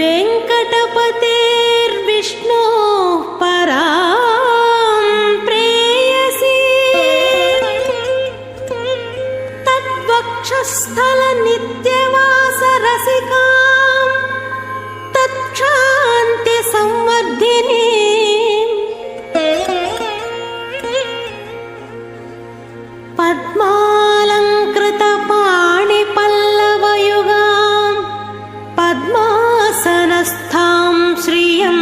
वेङ्कटपतेर्विष्णोः परां प्रेयसी तद्वक्षस्थलनित्यवासरसिकां तत्क्षान्तिसंवर्धिनीं पद्मालङ्कृतपाणिपल्लवयुगां पद्मासनस्थां श्रियं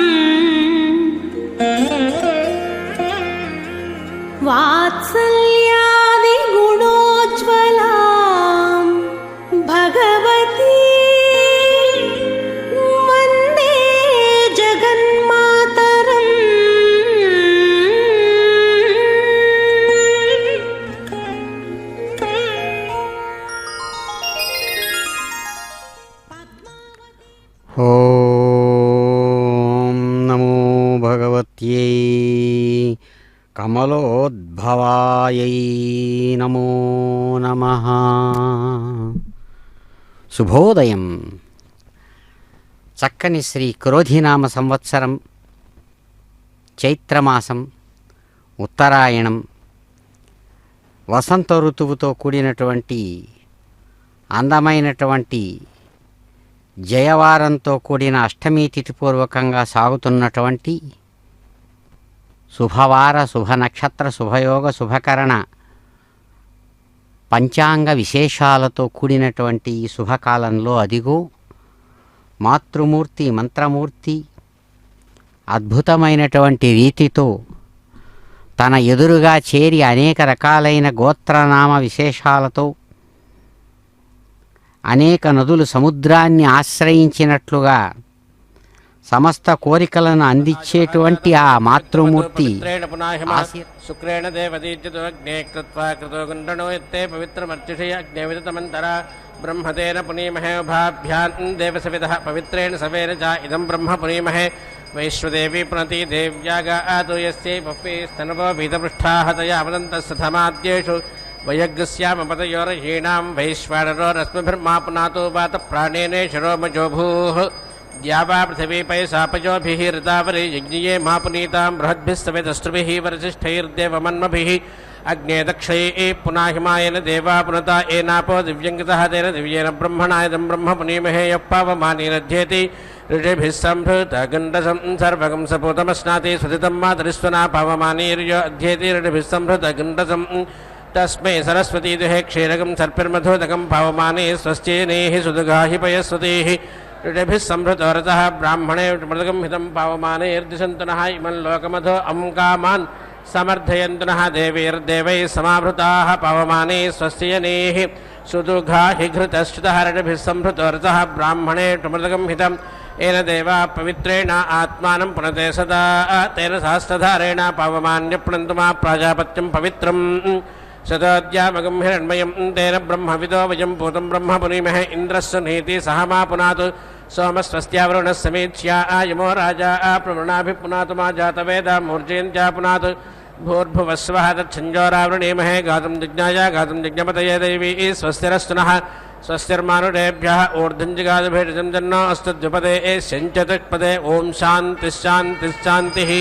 वात्सल्यादिगुणोज्ज्वलां भगवती वन्दे जगन्मातरम्। ఓం నమో భగవత్యై కమలోద్భవాయై నమో నమః. శుభోదయం. చక్కని శ్రీ క్రోధినామ సంవత్సరం చైత్రమాసం ఉత్తరాయణం వసంత ఋతువుతో కూడినటువంటి అందమైనటువంటి జయవారంతో కూడిన అష్టమి తిథిపూర్వకంగా సాగుతున్నటువంటి శుభవార శుభనక్షత్ర శుభయోగ శుభకరణ పంచాంగ విశేషాలతో కూడినటువంటి ఈ శుభకాలంలో అదిగో మాతృమూర్తి మంత్రమూర్తి అద్భుతమైనటువంటి రీతితో తన ఎదురుగా చేరి అనేక రకాలైన గోత్రనామ విశేషాలతో అనేక నదులు సముద్రాన్ని ఆశ్రయించినట్లుగా సమస్త కోరికలను అందించేటువంటి ఆ మాతృమూర్తి శుక్రేణ దేవదీజ్యతో అగ్నే కృత్వా కృతో గుండనో ఎత్తే పవిత్రమర్చిషయ అగ్నేవిదతమంతర బ్రహ్మతేన పునీమహే ఉభాభ్యాన్ దేవసవిదః పవిత్రేణ సవేన చ ఇదం బ్రహ్మ పునీమహే వైశ్వదేవి పునతి దేవ్యాగాతు యస్యై పప్పే స్తనవో భీతపృష్ఠాః తయా వదంతస్తథమాద్యేషు వయగ్స్యామపతయోరహీణాం వైశ్వానరో రశ్మిభిర్మా పునాతో వాత ప్రాణేనే శరోమజోభూః द्यावा पृथिवीपै सापयोभिः ऋतावरे यज्ञिये महापुनीतां बृहद्भिः सवेदस्त्रुभिः वरसिष्ठैर्देवमन्मभिः अग्ने दक्षये पुनाहिमायेन देवा पुनता एनापो दिव्यङ्गतः तेन दिव्येन ब्रह्मणायदं ब्रह्म पुनीमहे यः पावमानेनध्येति ऋषिभिः सम्भृतगण्डसं सर्वगं सपूतमस्नाति स्वधितं मातरिस्वना पावमानेर्यो अध्येति ऋषिभिः सम्भृतगण्डसं तस्मै सरस्वती दुहे क्षीरकं सर्पिर्मधोदकं पावमाने स्वस्त्येनेः सुदुगाहि पयस्वतीः ऋषिभिः सम्भृतोरतः ब्राह्मणे मृदकं हितं पावमानेर्दिशन्तु नः इमं लोकमधो कामान् समर्थयन्तु नः देवैर्देवैः समाभृताः पावमाने स्वस्त्यनेः सुदुघाहि घृतश्च्युतः ऋषिभिः सम्भृतोरतः ब्राह्मणे मृदकं हितं येन देवा पवित्रेण आत्मानं पुनते सदा तेन सहस्रधारेण पावमान्यप्रणन्तु मा प्राजापत्यं पवित्रम् शतोद्यामगं हिरण्मयं तेन ब्रह्मविदो वयं पूतं ब्रह्म पुनीमहे इन्द्रस्य नीति सह मा पुनातु सोमस्वस्त्यावरुणः समीक्ष्या आयमो राजा प्रवृणाभिः पुनातु मा जातवेदा मूर्जयन्त्या पुनातु भूर्भुवस्वः तच्छञ्जोरावृणीमहे गातुं जिज्ञाया गातुं जिज्ञपतये देवी स्वस्तिरस्तु नः स्वस्तिर्मानुषेभ्यः ऊर्ध्वञ्जिगादभिर्जं जन्नो अस्तु द्विपदे शञ्चतुष्पदे ॐ शान्तिश्शान्तिश्शान्तिः.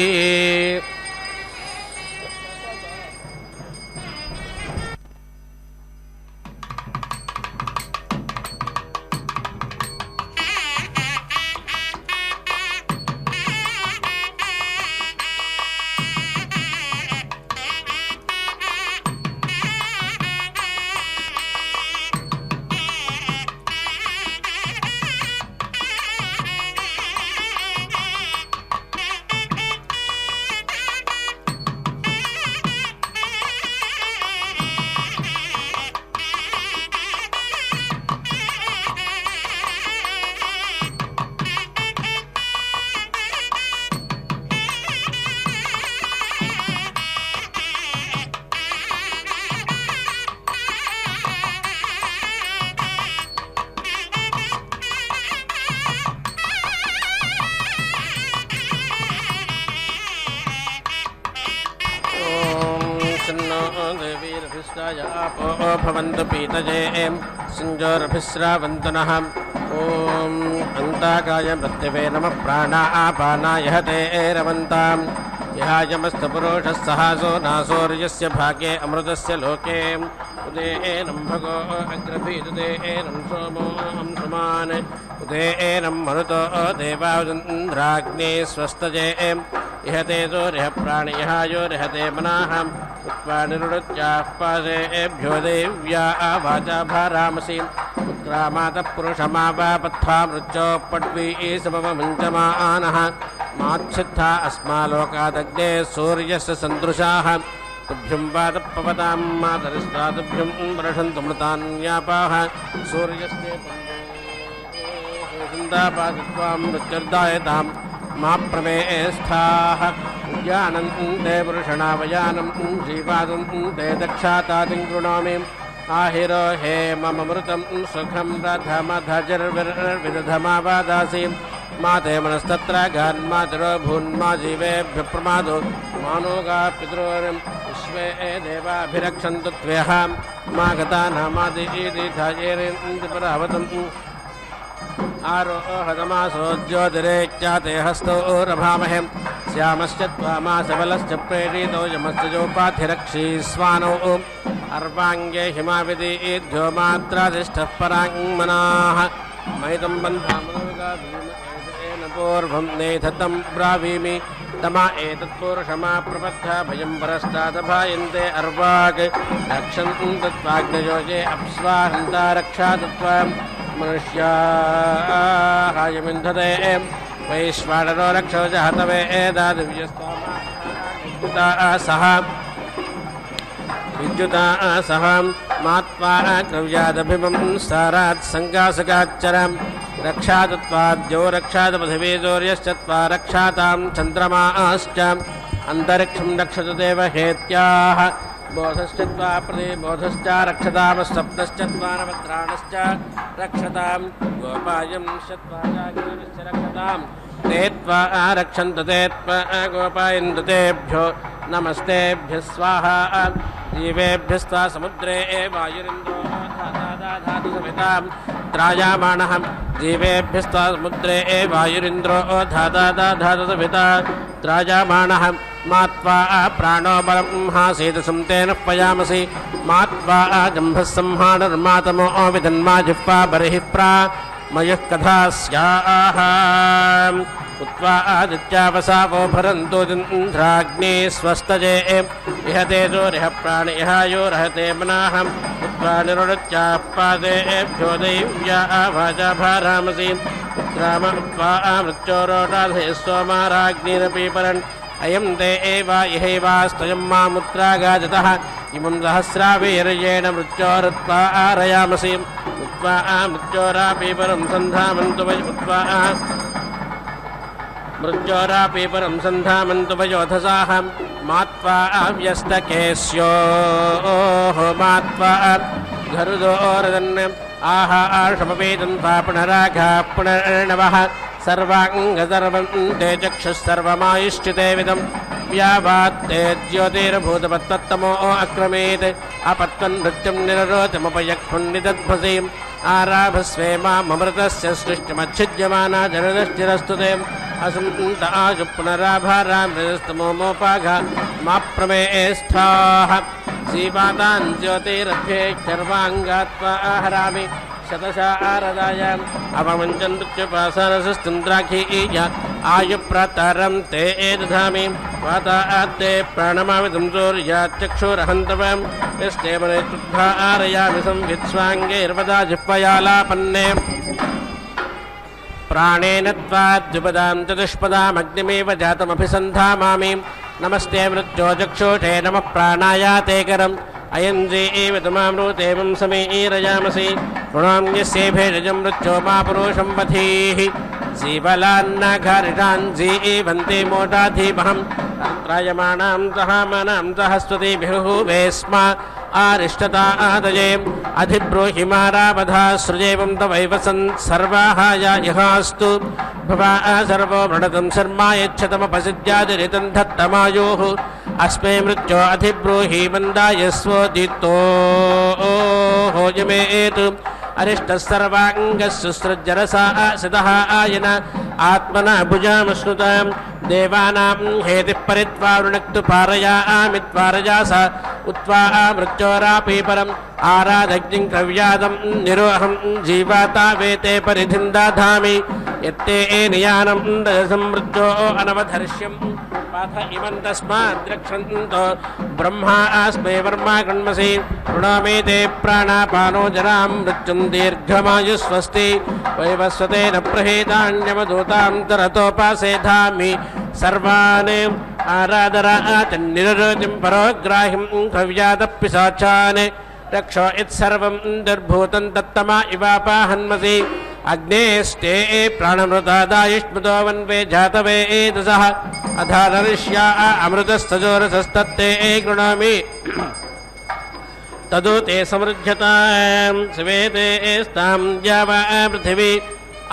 भवन्तु पीतजे संजोरभिस्रावन्तु नः ॐ अन्ताकाय मृत्युवे नमः प्राणापानाय हते रमन्ताम् यहायमस्तपुरुषः सहासो नासोर्यस्य भागे अमृतस्य लोके उदेनं भगो अग्रभीदुदेनं सोमो अंशुमान् उदेनं मरुतो देवावन्द्राग्ने स्वस्तजे इहते सूर्यः प्राणियः योरिहते मनाः उत्वा निरुच्याः पादेभ्यो देव्या वाचा भारामसि उत्क्रामातः पुरुषमावापत्था मृत्यो पड्वी समममुञ्चमानः माच्छित्था अस्मालोकादग्ने सूर्यस्य सन्दृशाः तुभ्यं वातपवतां मातरिस्तादुभ्यं वर्षन्तु मृतान्यापाः सूर्यस्ते वृन्दापादित्वां मृत्युर्दायतां मा प्रमेस्थाः ज्ञानन्ते पुरुषणावयानं जीवादन्ते दक्षातादिं कृणोमि आहिरो हे मम मृतं सुखं रथमधजर्विदधमावादासि माते मनस्तत्र गान्मातरो भून्मा जीवेभ्य प्रमादो मानोगा पितरोरं विश्वे देवाभिरक्षन्तु त्वयः मा गता नामादिदीर्घायेरेन्द्र परावतम् आरोहतमासो ज्योतिरेख्याते हस्तौ रभामहे श्यामश्च त्वामासबलश्च प्रेरितो यमश्च जोपाधिरक्षी स्वानौ अर्वाङ्गे हिमाविदीध्यो मात्राधिष्ठः पराङ्मनाः मैतं बन्धामनुगाभीमेन पूर्वं नेथतं ब्रावीमि तमा एतत्पुरुषमा प्रबद्ध भयं परस्तादभायन्ते अर्वाक् रक्षन्तत्वाग्नयोजे अप्स्वाहन्ता रक्षातत्त्वं मनुष्यायमिन्धते वैश्वानरो रक्षो जहतवे विद्युता सह मात्वा क्रव्यादभिमं सारात् सङ्गासकाच्चरं रक्षातत्वाद्यो रक्षातपृथिवीजोर्यश्चत्वा रक्षातां चन्द्रमाश्च अन्तरिक्षं रक्षतु देवहेत्याः बोधश्चत्वा प्रतिबोधश्च रक्षतामस्सप्तश्चत्वा नवत्राणश्च रक्षतां गोपायंश्चत्वा जागरणश्च रक्षतां ते त्वा रक्षन्तु ते त्वा गोपायन्तु तेभ्यो नमस्तेभ्यः स्वाहा जीवेभ्यस्त्वा समुद्रे वायुरिन्द्रो धातु सवितां त्रायामाणः जीवेभ्यस्त्वा समुद्रे वायुरिन्द्रो धातु सविता त्रायामाणः मात्वा प्राणो ब्रह्मासीदसं तेन पयामसि मात्वा जम्भः संहानर्मातमो विधन्मा जिह्वा बर्हिः प्रा मयुः कथा स्याः उत्वा आदित्यावसावो भरन्तो इन्द्राग्ने स्वस्तजे इहते सूर्यः प्राणियः यो रहते मनाः उत्वा निरुच्याः पादेभ्यो देव्या वाचा भारामसि उत्क्राम उत्वा मृत्योरोटाधे सोमाराग्निरपि परन् अयं ते एव इहैवास्तयं मामुत्रागाजतः इमं सहस्रावीर्येण मृत्योरुत्वा आरयामसि उत्वा मृत्योरापि परं सन्धामन्तु वै उत्वा मृत्योरापि परं सन्धामन्तु वयोधसाः मात्वा व्यस्तकेस्योः मात्वा घरुदोरदन् आह आर्षमपेदन्त्वा पुनराघा पुनर्नवः सर्वाङ्गसर्वं ते चक्षुः सर्वमायुश्चिते विदं व्यावात्ते ज्योतिर्भूतपत्तमो अक्रमेत् अपत्वन् नृत्यं निररोधमुपयक्ष्पुण्डितध्वसीम् आराभस्वे मामृतस्य सृष्टिमच्छिद्यमाना जनदश्चिरस्तु ते असन्त आजु पुनराभारामृतस्तमोमोपाघा मा प्रमेस्थाः श्रीपातान् ज्योतिरभ्ये सर्वाङ्गात्वा आहरामि शतशा आरदायाम् अपमञ्चन्त्युपासनसस्तिन्द्राखीय आयुप्रतरं ते दधामि वातात्ते प्राणमाविदं सूर्याच्चक्षुरहन्तवं यस्ते मनेतुद्धा आरयामि संवित्स्वाङ्गैर्वदा जिह्वयालापन्ने प्राणेन त्वाद्युपदां चतुष्पदामग्निमेव जातमभिसन्धामामि नमस्ते मृत्योचक्षुषे नमः प्राणाया ते करम् अयं एव तमामृतेवं समीरयामसि ऋणाम्यस्येभेजं मृत्यो मा पुरुषं वधीः जीवलान्नाघारिषान् जीवन्ते मोटाधीमहं त्रायमाणां सहामानां सहस्वतीभिः वेस्मा आरिष्टता आदये अधिब्रूहि मारावधा सृजेवं तवैव सन् सर्वाहाया इहास्तु भवा सर्वो मृणतं शर्मा यच्छतमपसिद्ध्यादिरितं धत्तमायोः अस्मै मृत्यो अधिब्रूहि मन्दाय स्वोदितो होयमेतु अरिष्टः सर्वाङ्गः सुसृज्जरसा सितः आयन आत्मना भुजामश्नुतां देवानां हेतिः परित्वा वृणक्तु पारयामित्वारजास उत्वा मृत्योरापि परम् आराधग्निं क्रव्यादं निरोहं जीवाता वेते परिधिं दाधामि यत्ते नियानं रजसं मृत्यो अनवधर्ष्यं पाथ इमं तस्मात् रक्षन्तो ब्रह्मा अस्मै वर्मा गृह्णसि ऋणामे ते प्राणापानो जरां मृत्युं दीर्घमायुस्वस्ति वैवस्वतेन प्रहेतान्यवधूतां तरतोपासेधामि सर्वान् आराधराचन्निररोचिं परोग्राहिं क्रव्यादपिशाचान् रक्षो इत्सर्वं दुर्भूतं तत्तमा इवापाहन्मसि अग्नेस्ते प्राणमृतादायुष्मतो वन्वे जातवे एतसः अधाररिष्या अमृतस्तजोरसस्तत्ते गृणामि तदु ते समृज्यतां स्वेते स्तां द्यावा पृथिवी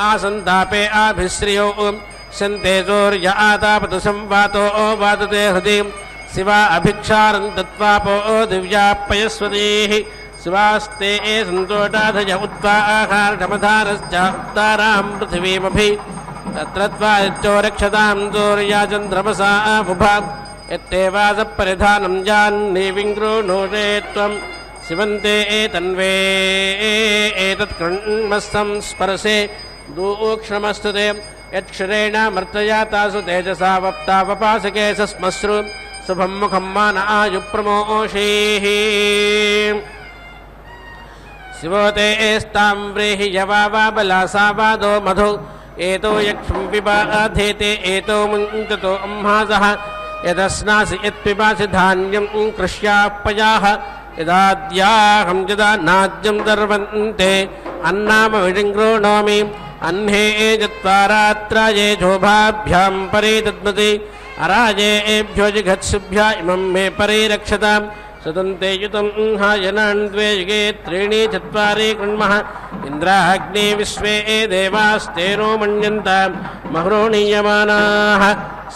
आसन्तापे आभिश्रियो सन्ते सूर्य आतापतु संवातो वादते हृदि शिवा अभिक्षारं तत्त्वापो दिव्यापयस्वतीः शिवास्ते सन्तोषाधय उत्वा आहारमधारश्चाप्तारां पृथिवीमभि तत्र त्वादित्यो रक्षतां सूर्याचन्द्रमसा बुभा यत्ते वासपरिधानं जान्निविङ्गृह्णोषे त्वं शिवन्ते एतन्वे एतत् कृण्मस्तं स्पर्शे दूक्ष्णमस्तु ते यत्क्षरेण मर्तयातासु तेजसा वप्तावपासके सस्मश्रु शुभं मुखं मान आयुप्रमोषीः शिवो ते एस्तां व्रीहि यवावा बलासा वादो मधु एतो यक्षं विबाधेते एतो मुञ्चतो अम्हासः यदस्नासि यत्पिबासि धान्यं कृष्यापयाः यदाद्याहं यदा नाद्यं दर्वन्ते अन्नामविजृङ्गृह्णामि अह्ने चत्वारात्राये शोभाभ्यां परे दद्मति अराजेभ्यो जिघत्सुभ्या इमं मे परिरक्षतां सदन्ते युतं हायनान् द्वे युगे त्रीणि चत्वारि कृण्मः इन्द्राग्ने विश्वे देवास्तेनो मन्यन्तां मह्रोणीयमानाः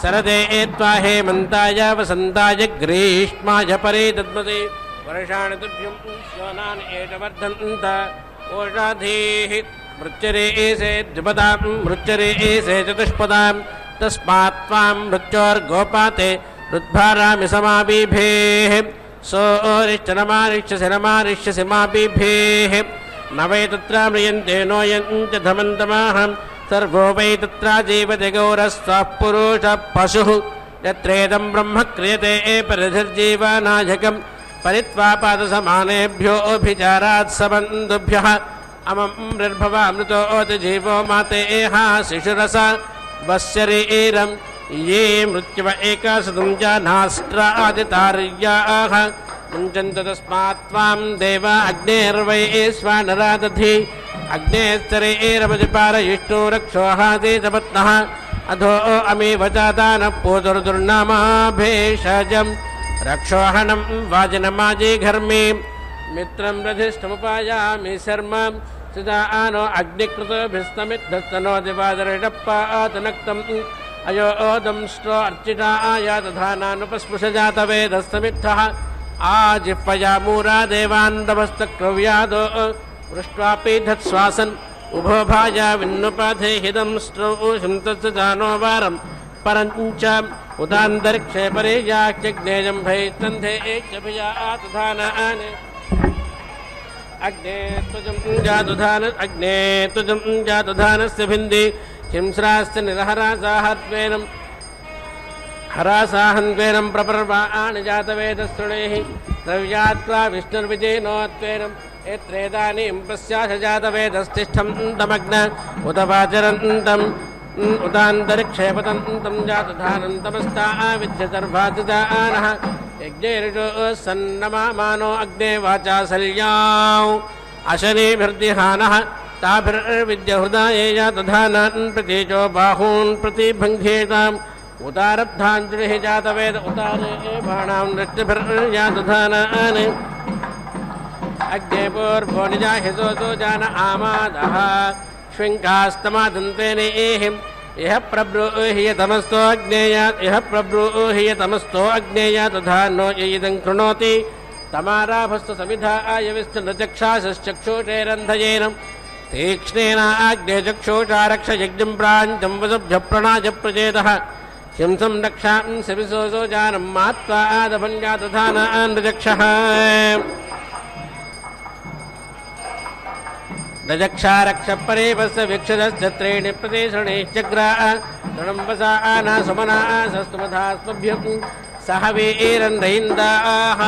शरदे त्वा हेमन्ताय वसन्ताय ग्रीष्माय परे दद्मति वर्षाणि तुभ्यं श्वानानि एषवर्धन्त ओषाधीः मृत्युरेसे द्विपदां मृत्युरेसे चतुष्पदां तस्मात् त्वां मृत्योर्गोपाते रुद्भारामि समाबिभेः सोरिश्च नमारिष्यसि माबिभेः न वै तत्र म्रियन्ते नो यञ्च धमन्तमाहं सर्वो वै तत्र जीवति गौरस्वः पुरुषः पशुः यत्रेदं ब्रह्म क्रियते परिधिर्जीवनायकं परित्वा पादसमानेभ्योऽभिचारात् सबन्धुभ्यः अमं निर्भवामृतोऽति जीवो माते एहा शिशुरसा वस्यरीरं ये मृत्युव एकाशतं जानाष्ट्रादितार्याः मुञ्चन्त तस्मात् त्वां देव अग्नेर्वै स्वानरा दधि अग्नेस्तरेरमजिपारयिष्णो रक्षोहादे सपत्नः अधो अमीव चादानः पूतुर्दुर्नामाभेषजं रक्षोहणं वाजिनमाजिघर्मि मित्रं रधिष्ठमुपायामि शर्म सिदा आनो अग्निकृतभिस्तमिद्धस्तनो दिवादरिडप्पातनक्तम् अयोदं स्ट्रो अर्चिता आयातधानानुपस्पृशजातवेदस्तमिद्धः आजिह्वया मूरा देवान्दवस्तक्रव्यादो पृष्ट्वापि धत्स्वासन् उभो भाजा विन्नुपाधे हिदं स्ट्रौषं तस्य जानो वारं परञ्च उदान्तरिक्षे परे याच्यग्नेयं भैस्तन्धे एकभियातधानानि अग्ने तुजं जातुधानस्य भिन्दी हिंस्रास्य निरहरासाहत्वेनं हरासाहन्त्वेनं प्रपर्वाणि जातवेदस्तृणैः द्रव्यात्वा विष्णुर्विजेनोत्वेनं एत्रेदानीं पश्याश जातवेदस्तिष्ठं तमग्न उत वाचरन्तम् उदान्तरिक्षे पतन्तं जातधानं तमस्ता विद्यसर्वादिदानः यज्ञैर्जो सन्नमानो अग्ने वाचासल्याौ अशनीभिर्दिहानः ताभिर्विद्यहृदाये जातधानान् प्रतीचो बाहून् प्रतिभङ्घेताम् उतारब्धाञ्जलिः जातवेद उतारे बाणां नृत्यभिर्जातधानान् अग्ने पूर्वो निजाहिसोतो जान आमादः श्विङ्कास्तमादन्तेनेहिम् इह प्रब्रूह्यतमस्तो अग्नेयात् इह प्रब्रूह्यतमस्तो अग्नेयात् तथा नो यदं कृणोति तमाराभस्तु समिधाय विष्णुचक्षाश्चक्षुषेरन्धयेन तीक्ष्णेनाग्नेचक्षुषा रक्षयज्ञं प्राञ्चं वसुभ्यः प्रणाय प्रचेतः शिंसं रक्षां सविसोऽसो जानं मात्वा आदभञ्जातधानान् रजक्षारक्षपरेवस्य वीक्षदस्य त्रीणि प्रतिशृणिश्चग्रा तृणम्बसा आना सुमना सस्तुमधास्मभ्यं सह वीरन्दैन्दाः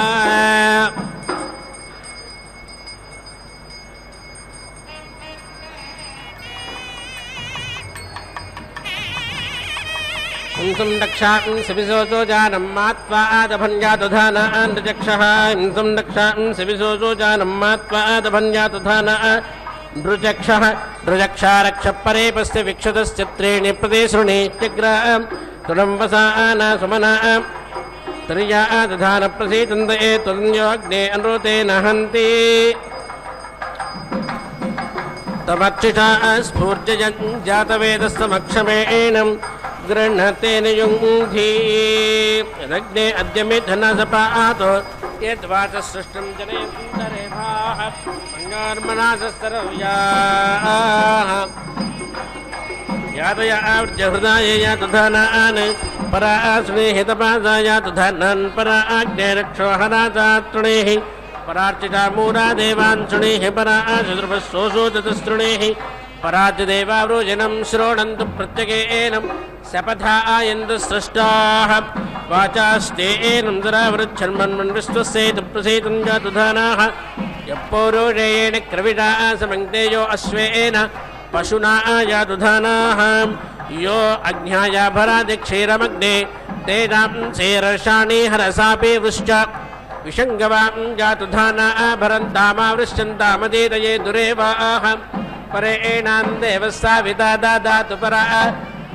इंसं रक्षां सविसोऽसो जानं मात्वा आदभञ्जातधानान् रजक्षः इंसं रक्षां सविसोऽसो जानं मात्वा आदभञ्जातधानान् नृचक्षः नृचक्षारक्षपरेपस्य वीक्षतस्य त्रीणि प्रतिशृणिश्चग्रा तुरम्बसा आना सुमना तर्या दधानप्रसीदन्त एतदन्योऽग्ने अनुतेन हन्ति तमक्षिषा स्फूर्जजातवेदस्तमक्षमेणं गृह्णतेन युङ्धि यदग्ने अद्य मिथुनसपातो यद्वाचसृष्टं जनेन्दरेभाः मङ्गार्मनासस्तरव्याः यातय आवृजहृदाय यातधानान् परा स्नेहितपादा यातधानान् परा आज्ञे रक्षोहराजातृणेः परार्चिता मूरा देवान् शृणेः परा चतुर्भस्वोऽसोचतस्तृणेः पराजदेवावरोजनं श्रोणन्तु प्रत्यगेनं सपथा आयन्तु स्रष्टाः वाचास्तेनं दरावृच्छन्मन्मन् विश्वस्येतु प्रसीतं जातुधानाः यप्पौरोषेयेण क्रविडा समङ्क्तेयो अश्वेन पशुना यातुधानाः यो अज्ञायाभरादिक्षीरमग्ने तेनां सेरर्षाणि हरसापि वृश्च विषङ्गवां जातुधाना भरन्तामावृश्यन्तामदीतये दुरेवाः परेणां देवस्साविता दातु परा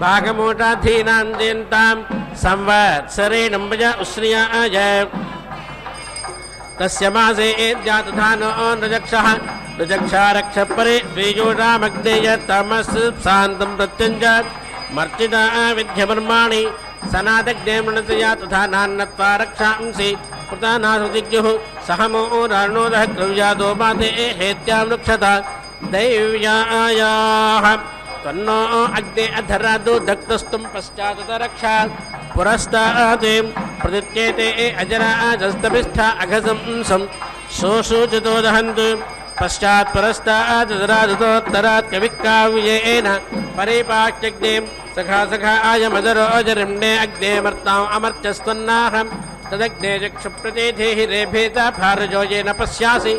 भागमूटाधीनां जयन्तां संवत्सरेणं वज उश्रियाय तस्य मासे जातुधानो नृजक्षः नृजक्षारक्षपरे द्विजोषामग्नेय तमस्सान्तं प्रत्यञ्जात् मर्चिता विद्यवर्माणि सनादग्ने मृणति यातुधानान्नत्वा रक्षांसि कृतानासुदिग्युः सहमोरार्णोदः क्रव्यादो माते हेत्यां रक्षता दैव्यायाः तन्नो अग्ने अधरादो दक्तस्तुं पश्चादरक्षा पुरस्तात् प्रदित्येते अजराजस्तभिष्ठा अघसंसं सोऽशोचितो दहन्तु पश्चात् पुरस्तात् दरादुतोत्तरात् कविकाव्येन परिपाक्यग्ने सखा सखा आयमजरोजरिम्णे अग्ने मर्ताम् अमर्त्यस्त्वन्नाहं तदग्ने चक्षुप्रतिथिः रेभेता भारजो येन पश्यासि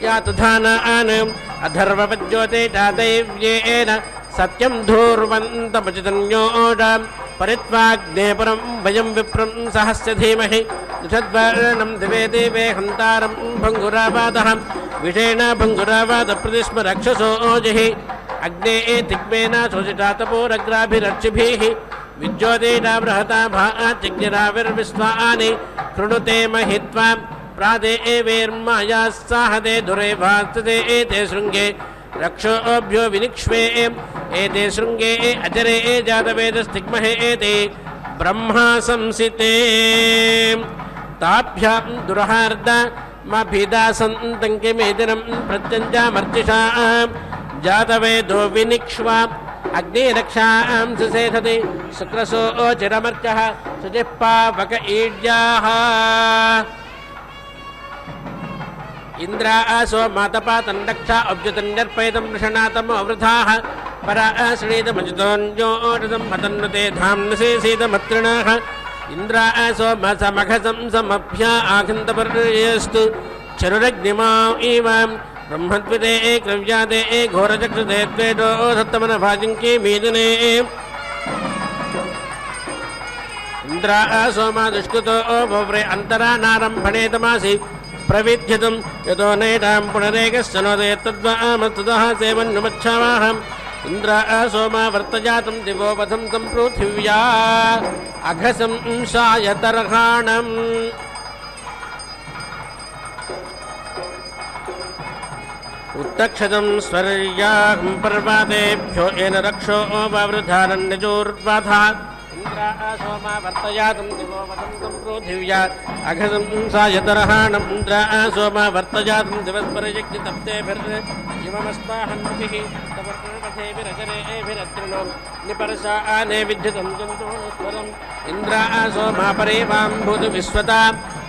यातुधानान् अधर्वपज्योते दैव्येन सत्यं धूर्वन्तमुचितन्योडां परित्वाग्ने परं वयं विप्रं सहस्य धीमहि निषद्वर्णं दिवे देवे हन्तारं भङ्गुरावादः विषेण भङ्गुरावादप्रतिस्म रक्षसो जिहि अग्ने तिग्मेन शोचिता तपोरग्राभिरर्चिभिः विद्योतेना बृहता भाचिज्ञराविर्विश्वानि कृणुते महित्वा प्रादे एवेर्माया साहदे दुरे भास्ते एते शृङ्गे रक्षोभ्यो विनिक्ष्वे एते शृङ्गे अजरे जातवेदस्तिग्महे एते ब्रह्मा संसिते ताभ्यां दुरहार्दमभिदासन्तं किमेदिनं प्रत्यञ्जामर्चिषा जातवेदो विनिक्ष्वा अग्निरक्षां सुसेधति शुक्रसो चिरमर्चः सुजिह्पावक ईड्याः इंद्रासो मातपातं रक्षा अब्जुतन्यर्पयितं वृषणातमो वृथाः परा श्रीतमजितोऽन्योषधं हतन्नुते धाम्नसेसीतमत्रिणाः इंद्रासो मसमखसं समभ्या आखन्तपर्यस्तु चरुरग्निमा इव ब्रह्मद्विते क्रव्याते घोरचक्षुते द्वेदो सत्तमनभाजिङ्के मेदिने इंद्रासो मा दुष्कृतो भव्रे अन्तरा नारम्भणे तमासि प्रविध्यतं यतो नैतां पुनरेकश्च नोदे तद्वामस्तुतः सेवन्नुमच्छावाहम् इंद्रासो मा वर्तजातं दिवोपथं तं पृथिव्या अघसं शायतर्हाणम् उत्तक्षतं स्वर्याहं पर्वादेभ्यो येन रक्षो वावृधारण्यजोर्वाधा इंद्रा सोमा वर्तयातं दिवो वसन्तं पृथिव्या अघसं सायतरहाणं इंद्रा सोमा वर्तयातं दिवस्परयज्ञतप्तेभिर्यमस्माहन्मुखिः तवर्णपथेभिरजरेभिरत्रिणो निपर्षा आने विद्युतं जन्तोस्वरम् इंद्रा सोमा परेवां भूत विश्वता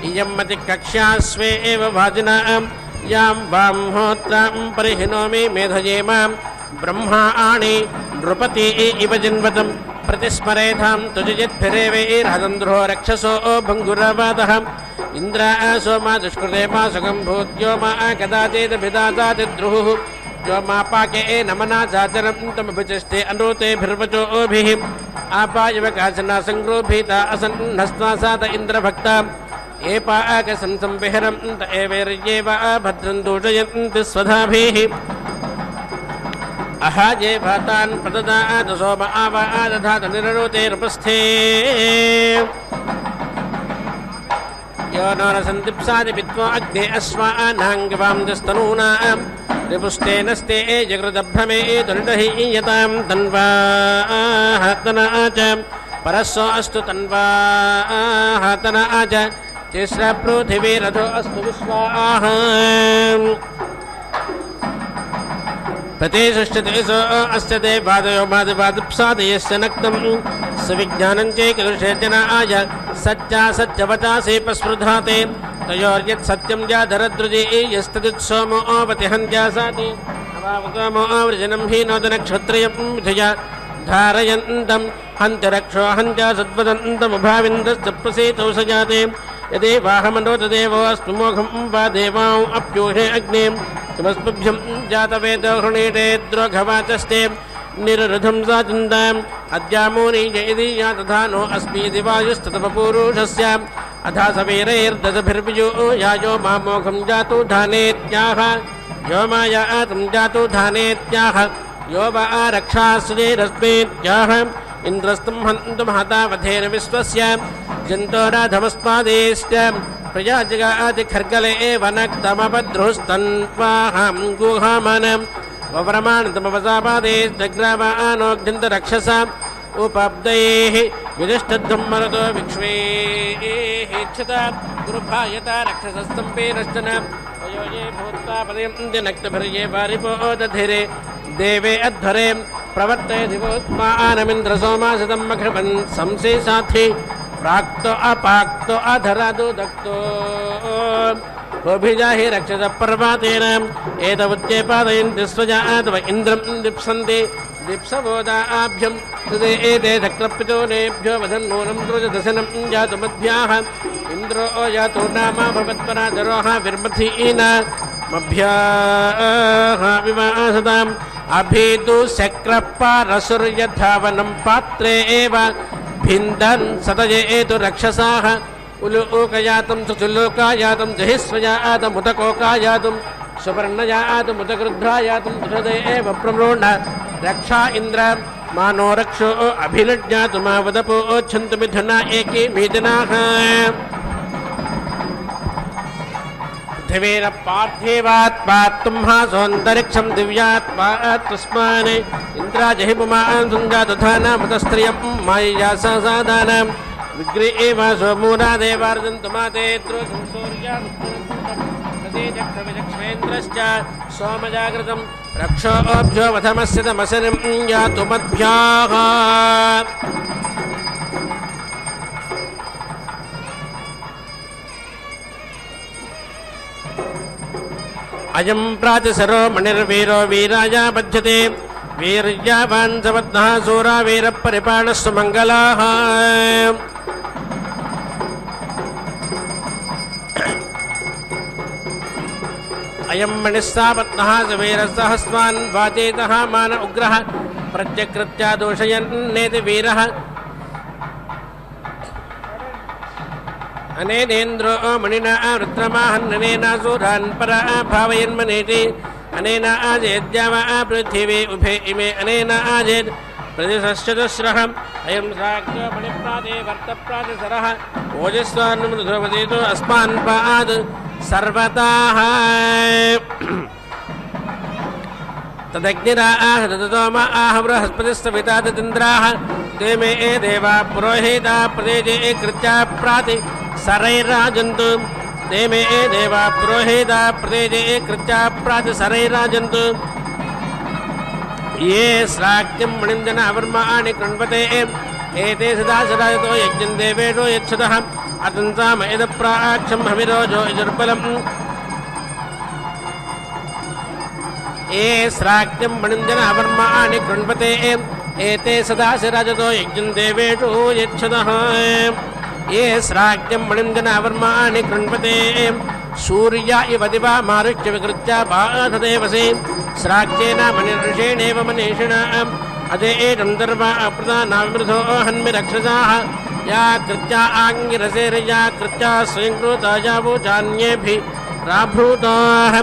इयं मतिकक्ष्या स्वे एव वाजिनाम् यां वां होत्रां परिहिनोमि मेधयेमां ब्रह्माणि नृपति इव जिन्वतं प्रतिस्मरेधां तुजिजिद्भिरेवैर्हदन्ध्रो रक्षसो भङ्गुरवादः इन्द्रा सोमा दुष्कृते मा सुखं भूत्यो मा कदाचिदभिदाचातिद्रुः यो मा पाके नमना चाचरं तमभिचष्टे अनुतेभिर्वचोभिः आपायव काचना सङ्गृभीता असन्नस्त्वा सात इन्द्रभक्ता एपाकसं संविहरन्त एवैर्येव भद्रं दूषयन्ति स्वधाभिः अहाजे भातान् प्रददात सोम आवादधात निरनुतेरुपस्थे यो नरसन्दिप्सादि विद्वा अग्ने अश्वानाङ्गवां दस्तनूनां रिपुष्टेनस्ते जगृदभ्रमे दुर्डहीयतां तन्वाहतना च परस्सो अस्तु तन्वाहतना च तिस्रा पृथिवीरथो अस्तु विश्वाः प्रतिष्ठितेसो अस्य ते पादयो पादपादप्सादयस्य नक्तं सविज्ञानं चैकदुषे जनाय सच्चा सत्यवचासे पस्पृधाते तयोर्यत् सत्यं जाधरद्रुजे यस्तदुत्सोमो अपतिहन्त्यासाति अवावतोमो आवृजनं हीनोदनक्षत्रियं विधया धारयन्तं हन्त्यरक्षो हन्त्या सद्वदन्तमुभाविन्दस्य प्रसेतौ सजाते यदि वाहमनो तदेवोऽस्तु मोघं वा देवां अप्यूहे अग्निं तमस्पभ्यं जातवेदो हृणीटे द्रोघवाचस्ते निरृधं सा चिन्ताम् अद्यामूनि यदि या तथा नो अस्मि दिवायुस्ततपपूरुषस्य अथा सवीरैर्दशभिर्विजो यायो मामोघं जातु धानेत्याह यो मायातं जातु धानेत्याह यो वा रक्षाश्रीरस्मेत्याह इन्द्रस्तं हन्तु महतावधेन विश्वस्य जन्तोराधमस्मादेश्च प्रजाजगाति खर्गले एव नक्तमपद्रुस्तन्वाहं गुहामनं वप्रमाणतमवसापादेश्चग्रावानोऽग्निन्तरक्षसा उपब्दैः विदिष्टध्वं मरुतो विक्ष्वेः इच्छता गुरुभायता रक्षसस्तम्भेरश्चन वयो ये भूत्वा पदयन्ति नक्तभिर्ये वारिपोदधिरे देवे अध्वरे प्रवर्तय दिवोत्मानमिन्द्रसोमासदं मघृपन् संशेषाथि प्राक्तो अपाक्तो अधरादो दक्तो गोभिजाहि रक्षस पर्वातेन एतवत्ये पादयन्ति स्वजातव इन्द्रं दिप्सन्ति दिप्सवोदाभ्यं तदे एते चक्रपितोनेभ्यो वदन्नूनं द्रुजदशनं जातुमध्याः इन्द्रो जातो नामा भवत्पराधरोः विर्मथीना मभ्याः विवासताम् अभीतु शक्रपारसुर्यधावनं पात्रे एव भिन्दन् सतयेतु रक्षसाः उलूकयातं सुलोकायातं जहिस्वयातमुदकोकायातं सुवर्णयातमुदगृध्रायातं दुषदे एव प्रमृण्ड रक्षा इन्द्र मानो रक्षो अभिनज्ञातु मा वदपोच्छन्तु मिथुना एके मेदिनाः पृथिवीर पार्थिवात्मात्तुं हासोऽन्तरिक्षं दिव्यात्मात् तस्मान् इन्द्राजहि पुमान् सुञ्जातुधानामुतस्त्रियं मायया सादानां विग्रहे सोमूरा देवार्जन्तु माते द्रोषं सूर्यानुक्षेन्द्रश्च सोमजागृतं रक्षोऽभ्यो वधमस्य तमसनं यातु मद्भ्याः अयं प्राचसरो मणिर्वीरो वीराया बध्यते वीर्यावान् सपत्नः सूरा वीरपरिपाणः सुमङ्गलाः अयं मणिस्सापत्नः सवीरसहस्वान् वाचेतः मान उग्रः प्रत्यकृत्या दोषयन्नेति वीरः अनेनेन्द्रो मणिना वृत्रमाहन्नेनासुरान् परा भावयन्मनेति अनेन आजेद्यावा पृथिवी उभे इमे अनेन आजेद् प्रतिशश्चतुस्रः अयं साक्षो मणिप्रादे वर्तप्रातिसरः ओजस्वान्मृधोपदेतो अस्मान् पाद् सर्वताः तदग्निरा आह तदोम आह बृहस्पतिस्तविता तदिन्द्राः ते मे देवा पुरोहिता प्रदेजे कृत्या प्राति सरैराजन्तु ते मे देवा पुरोहिता प्रदेजे कृत्या प्राति सरैराजन्तु ये श्राक्यं मणिन्दन अवर्माणि कृण्वते एते सदा सदायतो यज्ञं देवेषु यच्छतः अतन्साम यदप्राक्षं हविरोजो यजुर्बलम् ये श्राक्यं मणिन्दन अवर्माणि कृण्वते एते सदा सदायतो यज्ञं देवेषु यच्छतः ये श्राक्यं मणिन्दन अवर्माणि कृण्वते सूर्या इव दिवा मारुष्य विकृत्या बाधदेवसे श्राक्येन मणिर्षेणेव मनीषिणा अदे गन्धर्वा अप्रदानामृतो हन्मिरक्षसाः या कृत्या आङ्गिरसेर्या कृत्या स्वयंकृता यावोचान्येभिः राभूताः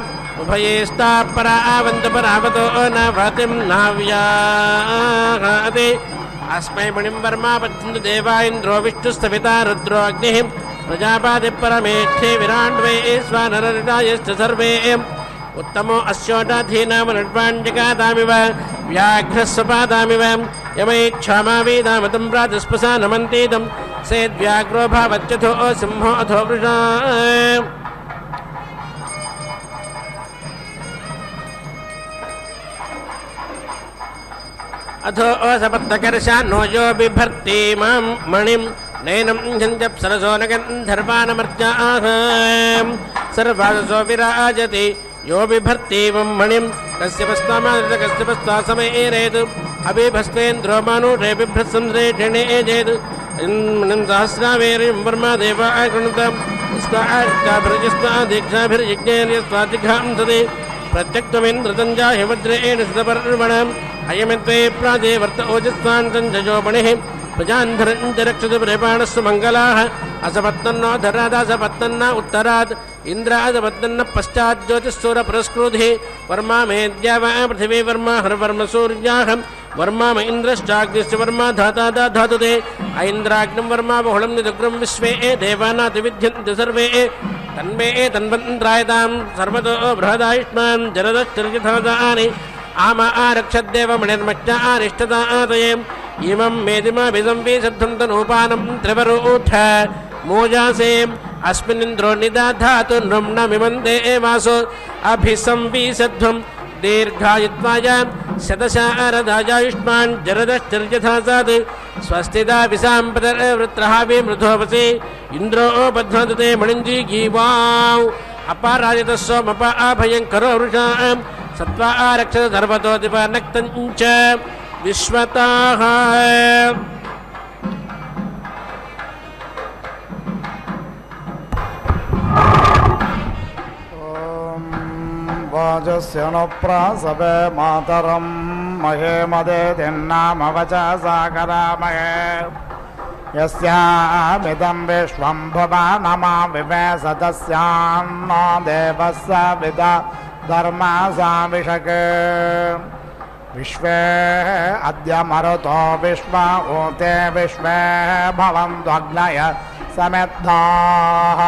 उभयेस्ता परावन्तपरावतो न भतिं नाव्याहते अस्मै मणिं वर्मा पच्छन्तु देवा इन्द्रो विष्णुस्तविता रुद्रो अग्निः प्रजापाति परमेष्ठे विराण्वे स्वानरऋषायश्च सर्वे उत्तमो अस्योटाधीनामनुड्वाण्डिकादामिव व्याघ्रस्वपादामिव यमैक्षामावीदामतं प्रातस्पसा नमन्तीदं सेद्व्याघ्रो भावत्यथो सिंहो अथो वृषा अथो असपत्तकर्षान्नो यो बिभर्ति मां मणिं नैनं झञ्झप्सरसो न गन्धर्वानमर्त्याः सर्वासो विराजति यो बिभर्ति मं मणिं कस्यपस्तामादृतकस्यपस्ता समयेरेत् अभिभस्मेन्द्रो मानुषे बिभ्रत्संश्रेषणे एजेत् मणिं सहस्रावेरिं वर्मा देवा कृणुतं स्वाष्टाभिर्यस्ता दीक्षाभिर्यज्ञेर्यस्वादिघां सदे प्रत्यक्तमिन्द्रतञ्जा हिमद्रेण सुतपर्वणम् अयमित्वे प्रादे वर्त ओजस्वान् सञ्जयो मणिः प्रजान्धरञ्च रक्षतु प्रेपाणस्सु मङ्गलाः असपत्तन्नो धरादासपत्तन्न उत्तरात् इन्द्रादपत्तन्न पश्चात् ज्योतिःसूरपुरस्कृतिः वर्मा मेद्या वा पृथिवी वर्मा हरवर्म सूर्याः वर्मा म इन्द्रश्चाग्निश्च वर्मा धाता धातुते ऐन्द्राग्निं वर्मा बहुलं निदुग्रं विश्वे देवानातिविध्यन्ति सर्वे तन्मे तन्वन्त्रायतां सर्वतो बृहदायुष्मान् जरदश्चर्यथानि आम आरक्षद्देव मणिर्मज्ञ आरिष्टदातये इमं मेदिमाभिसंविशद्धं तनूपानं त्रिवरूठ मोजासे अस्मिन्निन्द्रो निदधातु नृम्णमिमन्ते वासो अभिसंविशद्धं दीर्घायुत्वाय शतशारदायुष्मान् जरदश्चर्यथासात् स्वस्तिदा विसाम्पदवृत्रः विमृधोपसि इन्द्रो बध्नते मणिञ्जीगीवाौ अपाराजितः सोमप अभयङ्करो वृषाम् सत्त्वा आरक्षत सर्वतोदिपनक्तञ्च विश्वताः वाजस्य नो प्रासवे मातरं महे मदे दिन्नामवचसा करामहे यस्यामिदं विश्वं भुवनमा विवेशतस्यान्नो देवस्य विदा धर्मासाविषके विश्वे अद्य मरुतो विश्व ऊते विश्वे भवन्त्वग्नय समेद्धाः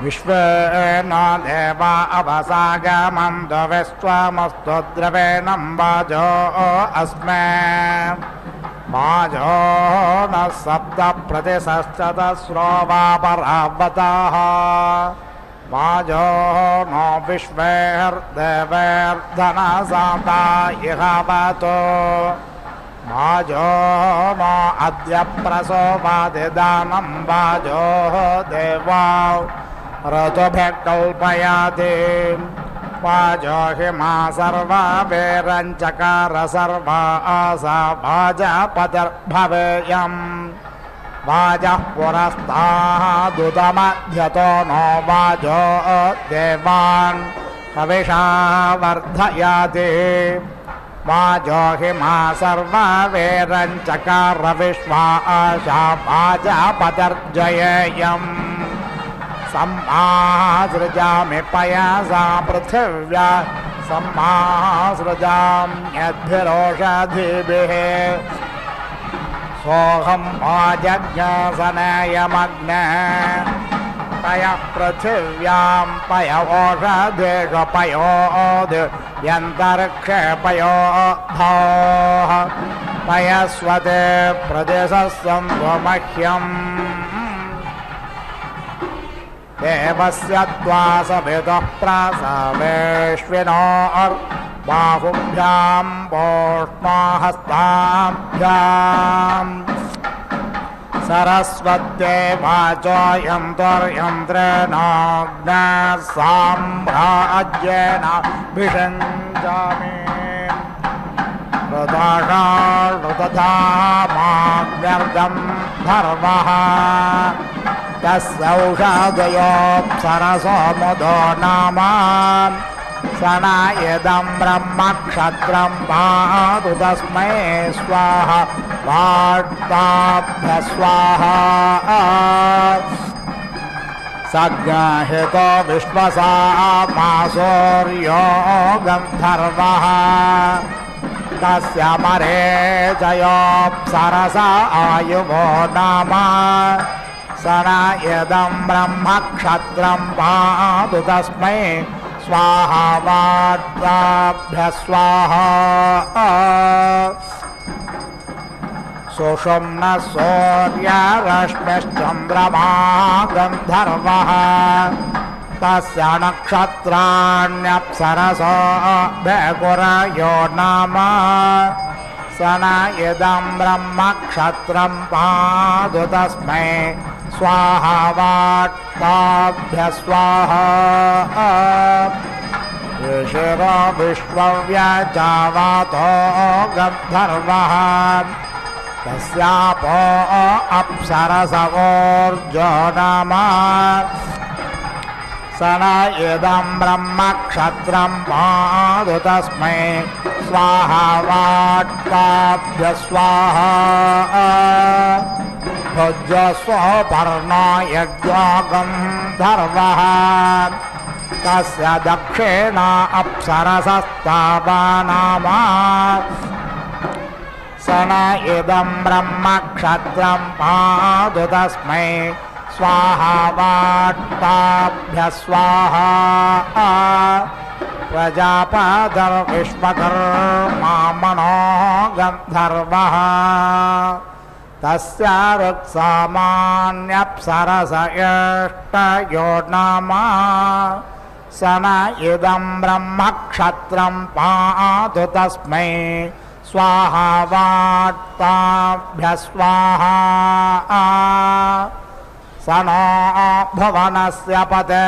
विश्वे न देवा अवसागमन्तु विश्वमस्तु द्रवेणं वाजो अस्मे वाजो न सप्त प्रतिशश्चतस्रो वा परावताः वाजो नो विश्वेर्देवैर्धनसाता इहावतो वाजो नो अद्य प्रसोवादिदानं वाजो देवा ऋतुभिः कल्पयाति वाजो हिमा सर्वा वेरञ्चकार सर्वा आसा वाजपतिर्भवेयम् वाजः पुरस्तादुदमध्यतो नो वाजो देवान् हविषा वर्धयाति वाजो हिमा सर्वा वेरञ्चकार विश्वा आशा वाजपतिर्जयेयम् सम्मासृजामि पयसा पृथिव्या सम्मासृजाम्यद्भिरोषधिभिः सोऽहं वाजज्ञासनयमग्ने पयः पृथिव्यां पय ओषधेषु पयोद्यन्तरिक्षे पयोधोः पयस्वते प्रदेशस्सन्ध्वमह्यम् देवस्य त्वा सवितुः प्रसवेश्विनोर्बाहुभ्यां वोष्माहस्ताभ्याम् सरस्वत्यै वाचो यन्तर्यन्त्रेणाग्नः साम्राज्येन विषञ्जामि ऋतधामाग्न्यर्गं धर्मः तस्यौषधयोऽप्सरसो मुदो नाम स न इदं ब्रह्मक्षत्रं पातु तस्मै स्वाहा वार्ताभ्य स्वाहा सज्ञाहितो विश्वसामासौर्यो गन्धर्वः तस्य मरेजयोऽप्सरस आयुवो नाम स न इदं ब्रह्मक्षत्रं पातु तस्मै स्वाहा वार्ताभ्य स्वाहा सुषुम्न सूर्यरश्मिश्चन्द्रमा गन्धर्वः तस्य नक्षत्राण्यप्सरसो भेकुरयो नाम स न इदं ब्रह्मक्षत्रं पातु तस्मै स्वाहा वार्ताभ्य स्वाहा ऋषिरो विश्वव्यजावातो गन्धर्वः तस्यापो अप्सरसवोर्जो नाम स न इदं ब्रह्मक्षत्रं पातु तस्मै स्वाहा वार्ताभ्य स्वाहा भुजस्वपर्णो यज्ञो गन्धर्वः तस्य दक्षिण अप्सरसस्तावा नाम स न इदं ब्रह्मक्षत्रं पातु तस्मै स्वाहा वार्ताभ्य स्वाहा प्रजापतिर्विश्वकर्मा मनो गन्धर्वः तस्य ऋक्सामान्यप्सरस एष्टयो नाम स न इदं ब्रह्मक्षत्रं पातु तस्मै स्वाहा वार्ताभ्य स्वाहा स नो भुवनस्य पते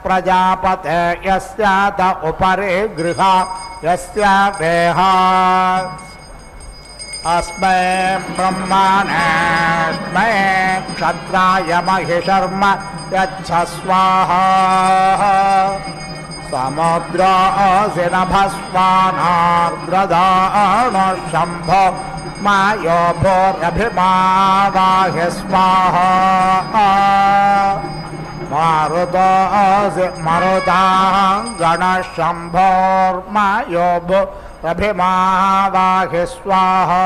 प्रजापते यस्य त उपरि गृह यस्य देहा अस्मै ब्रह्मणेऽस्मै क्षत्राय महिषर्म यच्छ स्वाहा समुद्रोऽसि नभस्वानार्द्रदानो शम्भो मायो भोरभिमावाहि स्वाहा मारुतोऽसि मरुताङ्गणशम्भोर्मायो भोरभिमावाहि स्वाहा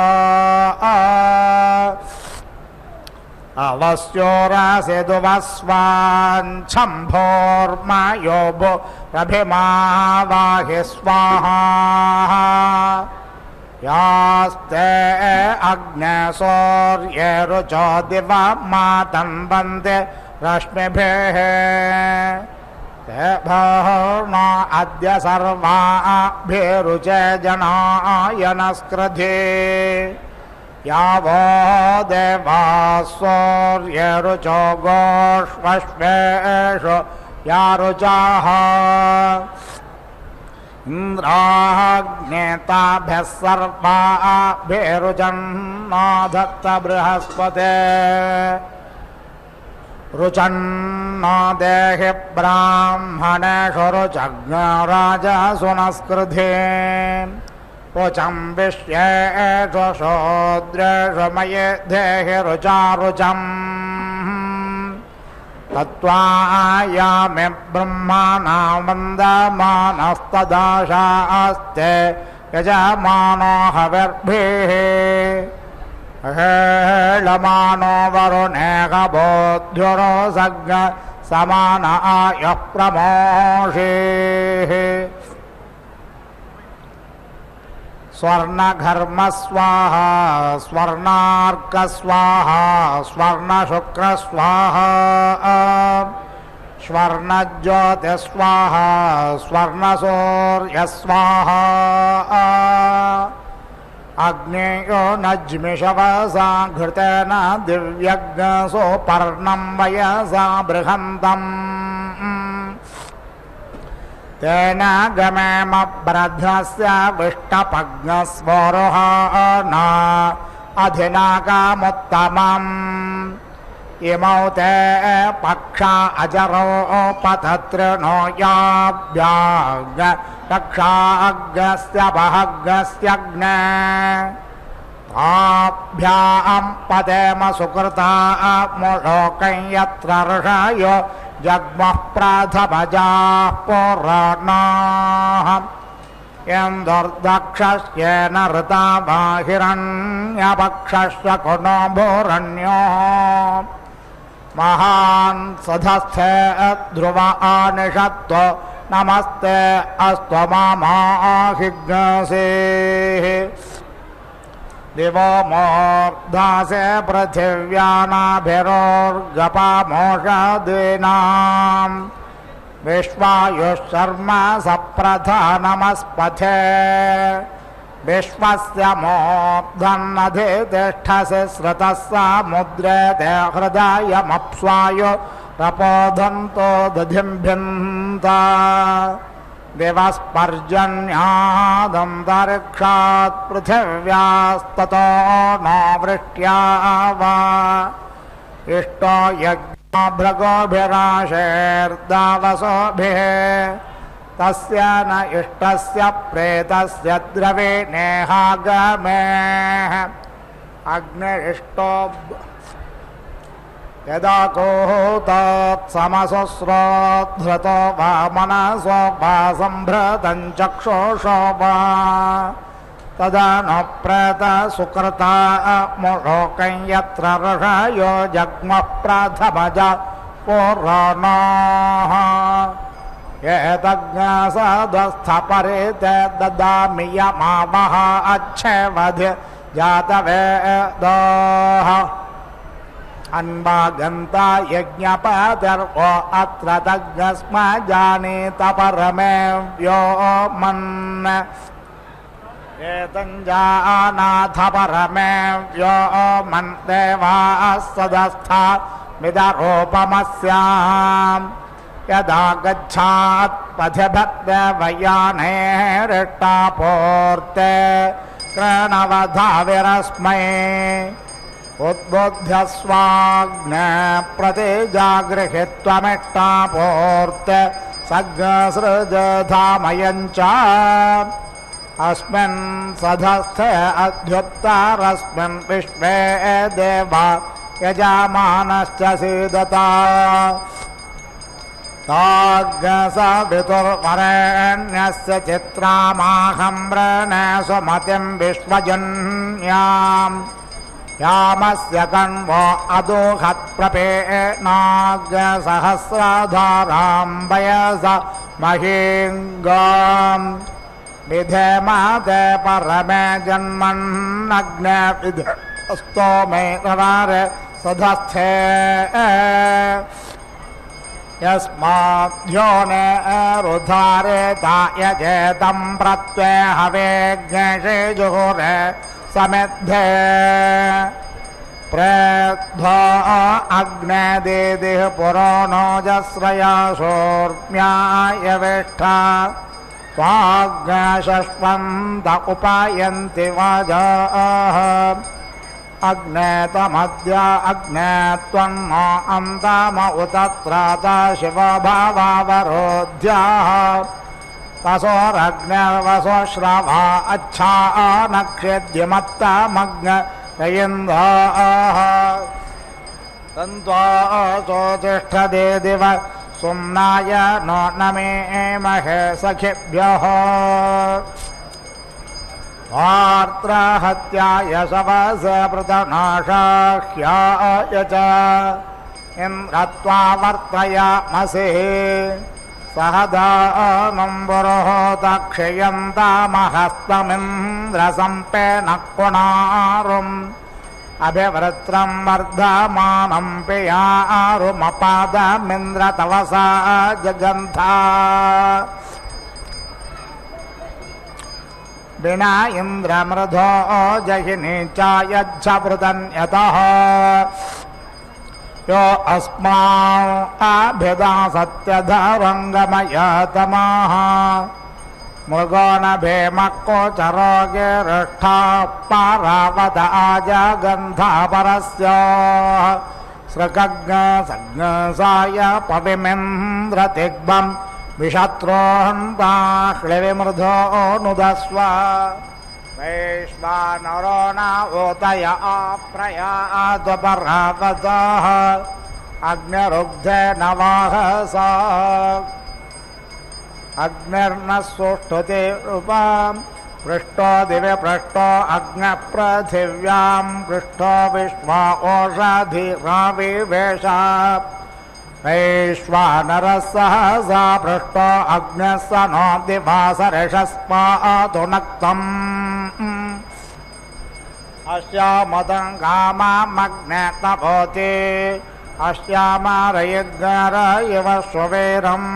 अवस्योरासि दुवस्वाञ्छम्भोर्मायो भोरभिमावाहि स्वाहा यास्ते अग्ने सौर्ये रुचो दिवा मातन्वन्ते रश्मिभिः ते भर्नो अद्य सर्वाभिरुचे जनायनस्कृधे यावो देवा सौर्ये रुचो गोष्वश्वेषु या रुचाः इन्द्राग्नेताभ्यः सर्वाभिरुचन्नो धत्त बृहस्पते रुचन्नो देहि ब्राह्मणेषु रुचज्ञराजसु नस्कृधे रुचं विश्वेषु शूद्रेषु मयि देहि रुचारुचम् तत्त्वायामि ब्रह्मणा वन्दमानस्तदाशास्ते यजमानो हविर्भिः हेळमानो वरुणेकबोध्युरो सज्ञ समान आयः प्रमोषेः स्वर्णघर्म स्वाहा स्वर्णार्क स्वाहा स्वर्णशुक्र स्वाहा स्वर्णज्योति स्वाहा स्वर्णसूर्य स्वाहा अग्नेयो नज्मिषवसा घृतेन दिव्यज्ञसो पर्णं वयसा बृहन्तम् तेन गमेम ब्रध्नस्य विष्टपज्ञस्वरोहान अधिनागामुत्तमम् इमौ ते पक्षा अजरोपततृणो याभ्याग रक्षाग्स्य बहग्स्यग्ने ताभ्यां पदेम सुकृता मुलोकं यत्र ऋषयो जग्मः प्रथमजाः पुराणाः इन्दुर्दक्षस्येन ऋतामाहिरण्यपक्षस्य कुनो भूरण्यो महान् सधस्थे ध्रुव आनिषत्व नमस्ते अस्त्वमाहिज्ञसेः दिवो मूर्धासे पृथिव्यानाभिरोर्गपामोषदीनाम् विश्वायुःशर्मा सप्रधानमस्पथे विश्वस्य मोग्धन्नधितिष्ठसि स्रतः समुद्रे ते हृदयमप्स्वायो रपोधन्तो दधिम्भिन्त दिवस्पर्जन्यादन्तरिक्षात् पृथिव्यास्ततो न वृष्ट्या वा इष्टो यज्ञभृगोभिराशेर्दावसोभिः तस्य न इष्टस्य प्रेतस्य द्रवे नेहागमे अग्निरिष्टो यदा कोहूतत्समसुस्रोद्धृतो वा मनसो वा सम्भृतं चक्षुषो वा तदा न प्रेतसुकृता मुलोकं यत्र ऋषयो जग्मः प्रथमजा पुराणाः एतज्ञसदस्थपरिते ददामि यमावः अच्छेवधि जातवेदः अन्वागन्ता यज्ञपतिर्वो अत्र तज्ञस्म जानीत परमे व्योमन् एतञ्जानाथ परमे व्योमन् देवाः सदस्था मिदरूपमस्याम् यदा गच्छात् पथिभक्तवयानेरिष्टापूर्ते कृणवधाविरस्मै उद्बुद्ध्य स्वाग्ने प्रतिजागृहीत्वमिष्टापूर्ते सग्सृजधामयञ्च अस्मिन् सधस्थे अध्युत्तरस्मिन् विश्वे देवा यजमानश्च सीदता ताग्सवितुर्वरेण्यस्य चित्रामाहं वृणे सुमतिं विश्वजन्याम् यामस्य कण्वो अदोहत्प्रपेनाग्सहस्रधारां वयस महीङ्गाम् विधेमते परमे जन्मन्नग्ने स्तोमे रवारे सधस्थे यस्माद्योने रुधारे दायजेतं प्रत्वे हवेज्ञे जुहुरे समिद्धे प्रेद्धो अग्ने देदिः पुरोणोजस्रया शोर्म्याय वेष्ठा स्वाग्नशश्वन्त उपायन्ति वाजाः अग्ने तमद्य अग्ने त्वन्म अन्तम उतत्राता शिवभावावरोध्याः तसोरग्निर्वसो श्रवा अच्छा नक्षेद्यमत्तमग्न रयिन्दाः तन्त्वा चोतिष्ठदे दिव सुम्नाय नो नमे महे सखिभ्यः वार्त्रहत्याय शवस प्रतनाशाह्याय च इन्द्रत्वा वर्तयामसे सहदानं पुरोहतक्षयन्तामहस्तमिन्द्रसम्पेनकुणारुम् अभिवृत्रं वर्धमानं पेयारुमपादमिन्द्रतवसा जगन्था विना इन्द्रमृधो जहिनी चायच्छभृतन्यतः यो अस्माभिदा सत्यधरङ्गमयतमः मृगो न भेमकोचरोगिरिष्ठा पारावत आजगन्धा परस्य सृगज्ञसज्ञसाय पविमिन्द्रतिग्भं विशत्रोहन्ता क्लिविमृधो नुदस्व वैश्वानरो न ऊतय आप्रयाद्वपरावतः अग्निरुग्धे नवाहसा अग्निर्न सुष्ठुते रूपां पृष्ठो दिव्य पृष्ठो अग्नपृथिव्यां पृष्ठो विश्वा ओषधिराविवेश वैश्वानरसहसा पृष्ठो अग्नस्य नो दिवासरिषस्पातु नक्तम् अस्यामतं कामामग्ने तपोति अस्यामारयज्ञर इव स्ववेरम्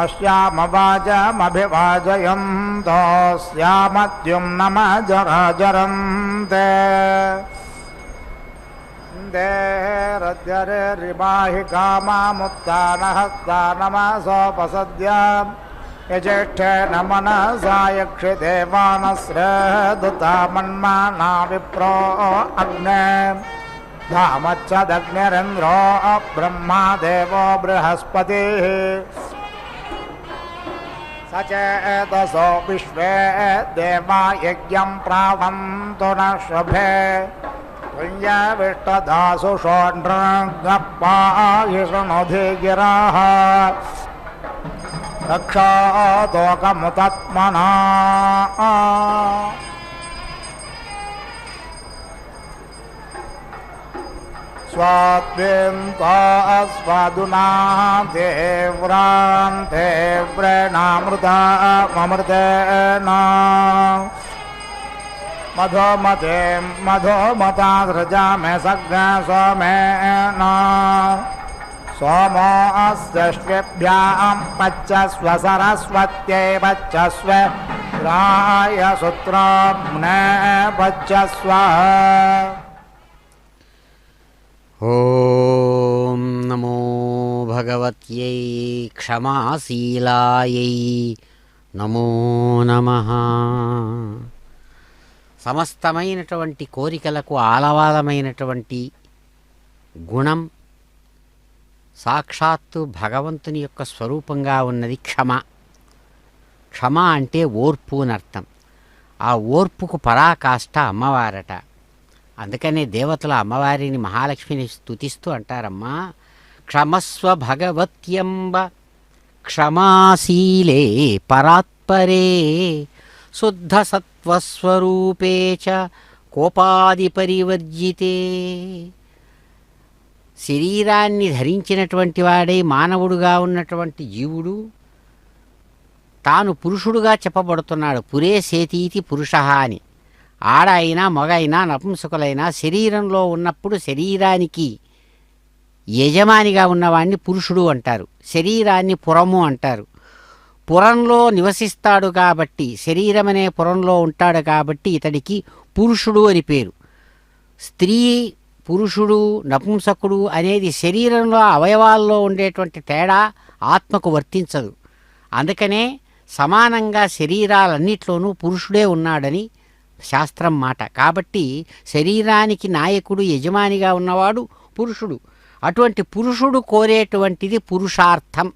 अस्यामवाचमभिवाजयन्तोऽस्यामद्युं नमजराजरन्ते देरद्यरिमाहि कामामुत्थानहस्तानमसोपसद्याम् यज्येष्ठे न मनसा यक्षिदेवानश्रेदुता मन्माना विप्रो अग्ने धामच्छदग्निरिन्द्रो ब्रह्मा देवो बृहस्पतिः सचेतसो विश्वे देवा यज्ञं प्रावन्तु न शुभे पुञ्जविष्टदासु षोण्ड्रङ्गप्पाहि शृणुधि गिराः रक्षातोकमुतत्मना स्वाद्वेन्तास्वादुना देव्रान्ते व्रेणामृतामृतेन मधोमते मधोमता सृजामे सग्ने सोमेन सोमो अस्यश्वेभ्यां पच्चस्व सरस्वत्यै पच्चस्व रायसूत्राम्ने पच्चस्व ఓం నమో భగవత్యై క్షమాశీలాయై నమో నమః. సమస్తమైనటువంటి కోరికలకు ఆలవాలమైనటువంటి గుణం సాక్షాత్తు భగవంతుని యొక్క స్వరూపంగా ఉన్నది క్షమ. క్షమ అంటే ఓర్పు అని అర్థం. ఆ ఓర్పుకు పరాకాష్ట అమ్మవారట. అందుకనే దేవతల అమ్మవారిని మహాలక్ష్మిని స్తుతిస్తూ అంటారమ్మా, క్షమస్వ భగవత్యంబ క్షమాశీలే పరాత్పరే శుద్ధ సత్వస్వరూపే చ కోపాది పరివర్జితే. శరీరాన్ని ధరించినటువంటి వాడే మానవుడుగా ఉన్నటువంటి జీవుడు తాను పురుషుడుగా చెప్పబడుతున్నాడు. పురే సేతీతి పురుష అని. ఆడ అయినా మగ అయినా నపుంసకులైనా శరీరంలో ఉన్నప్పుడు శరీరానికి యజమానిగా ఉన్నవాడిని పురుషుడు అంటారు. శరీరాన్ని పురము అంటారు. పురంలో నివసిస్తాడు కాబట్టి, శరీరం అనే పురంలో ఉంటాడు కాబట్టి ఇతడికి పురుషుడు అని పేరు. స్త్రీ, పురుషుడు, నపుంసకుడు అనేది శరీరంలో అవయవాల్లో ఉండేటువంటి తేడా ఆత్మకు వర్తించదు. అందుకనే సమానంగా శరీరాలన్నిట్లోనూ పురుషుడే ఉన్నాడని శాస్త్రం మాట. కాబట్టి శరీరానికి నాయకుడు, యజమానిగా ఉన్నవాడు పురుషుడు. అటువంటి పురుషుడు కోరేటువంటిది పురుషార్థం.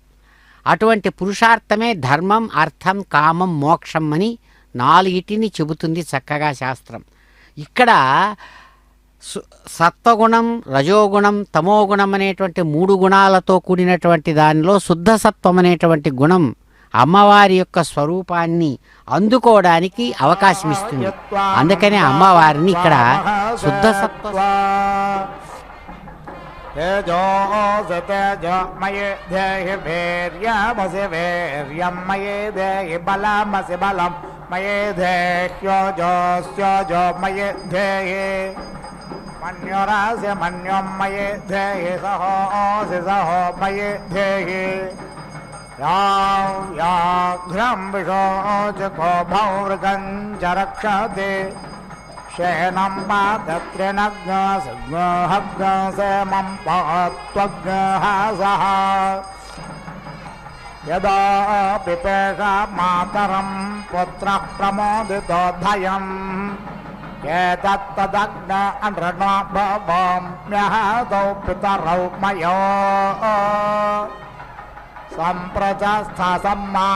అటువంటి పురుషార్థమే ధర్మం, అర్థం, కామం, మోక్షం అని నాలుగిటిని చెబుతుంది చక్కగా శాస్త్రం. ఇక్కడ సత్వగుణం, రజోగుణం, తమోగుణం అనేటువంటి మూడు గుణాలతో కూడినటువంటి దానిలో శుద్ధ సత్వం అనేటువంటి గుణం అమ్మవారి యొక్క స్వరూపాన్ని అందుకోవడానికి అవకాశం ఇస్తుంది. అందుకనే అమ్మవారిని ఇక్కడ శుద్ధ సత్వ तेजोऽसि तेजोमयि देहि वीर्यमसि वीर्यं मयि देहि बलमसि बलं मयि देह्योजोऽस्योजो मयि देहि मन्युरासि मन्युं मयि देहि सहोऽसि सहो मयि देहि याघ्रं विशोचको भौमृगं च रक्षति शेनं पादत्रिनग्नसग्नहग्नसेमं पात्वग्नहासः यदा पिपेषा मातरं पुत्रः प्रमोदितोऽधयम् एतत्तदग्न अनृणो भवाम्यहतौ पितरौ मयो सम्प्रजस्थसम्मा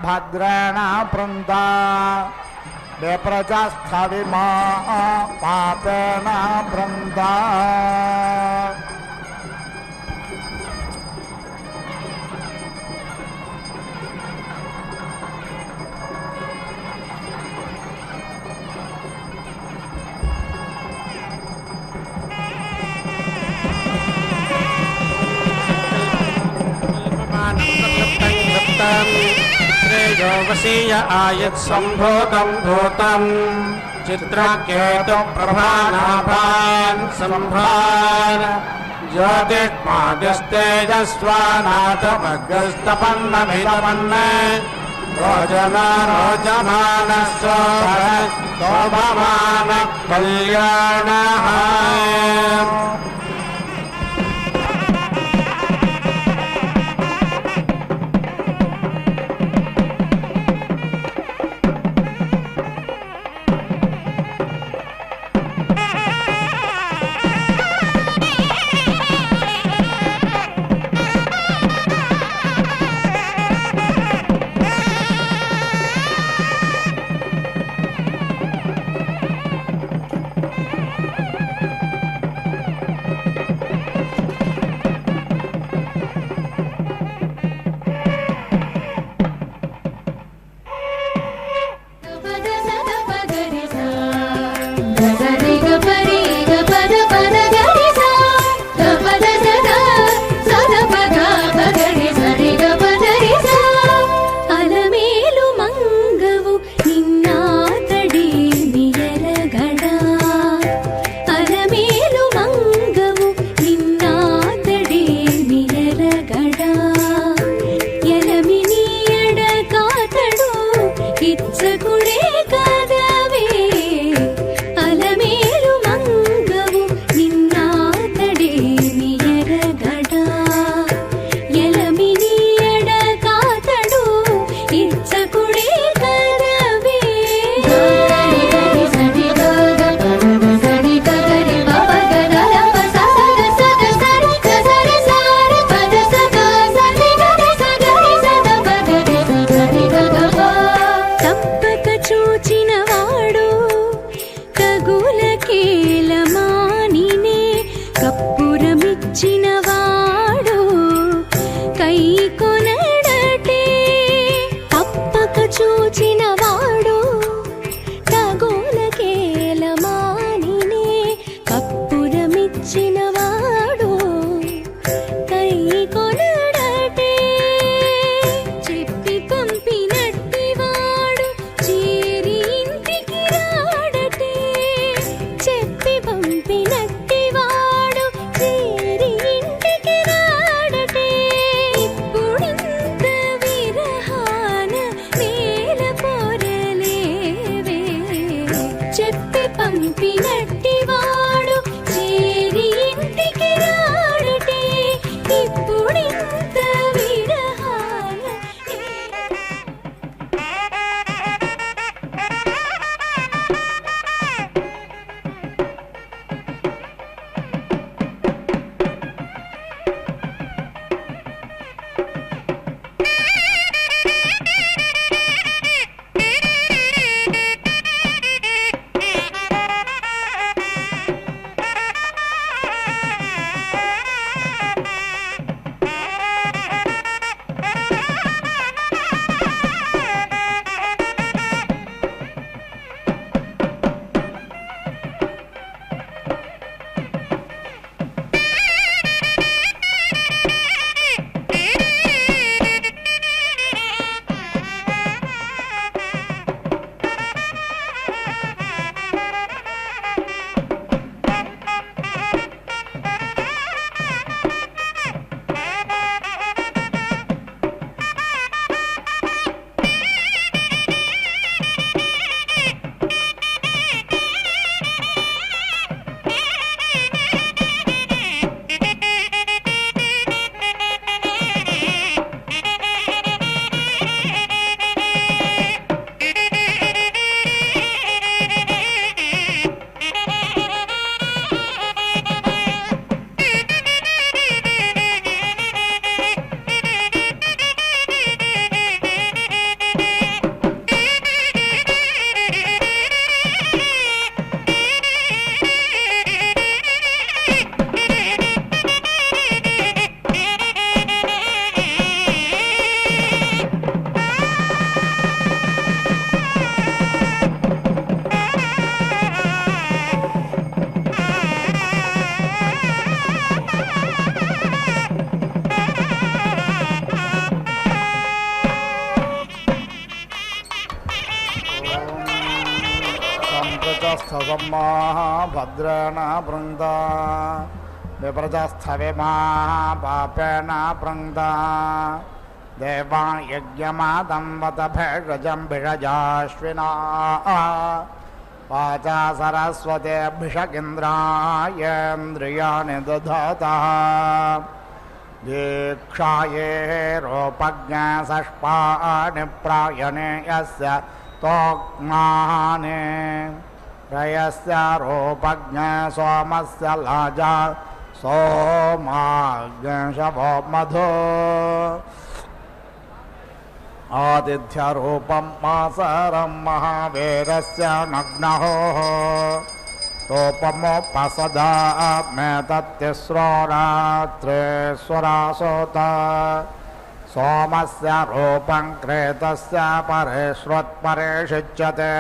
भद्रेण पृन्दा विप्रजस्थविमा पापेन पृन्दा श्रेयो वसीय आयत् सम्भूतं भूतं चित्रकेतु प्रभानाभान् सम्भान् ज्योतिष्मादिस्तेजस्वानाथमग्रस्तपन्नभितपन्न रोजमानः शोभमानः कल्याणः పంపినట్టివాడు చేరి ससम्मा भद्रेण वृन्दा विप्रजस्थविमा पापेन वृन्दा देवान् यज्ञमादम्बत भेषजं भिषजाश्विना वाचा सरस्वतेऽभिषगिन्द्रायेन्द्रियाणि दधातः दीक्षाये रोपज्ञसष्पाणि प्रायणे यस्य तोक्माने रयस्य रोपज्ञ सोमस्य लाजा सोमाज्ञशवो मधु आदित्यरूपं मासरं महावीरस्य नग्नहोः रूपमुपसदा मे तत्तिस्रो रात्रे स्वरासोत सोमस्य रूपं क्रेतस्य परेष्वत्परे शिच्यते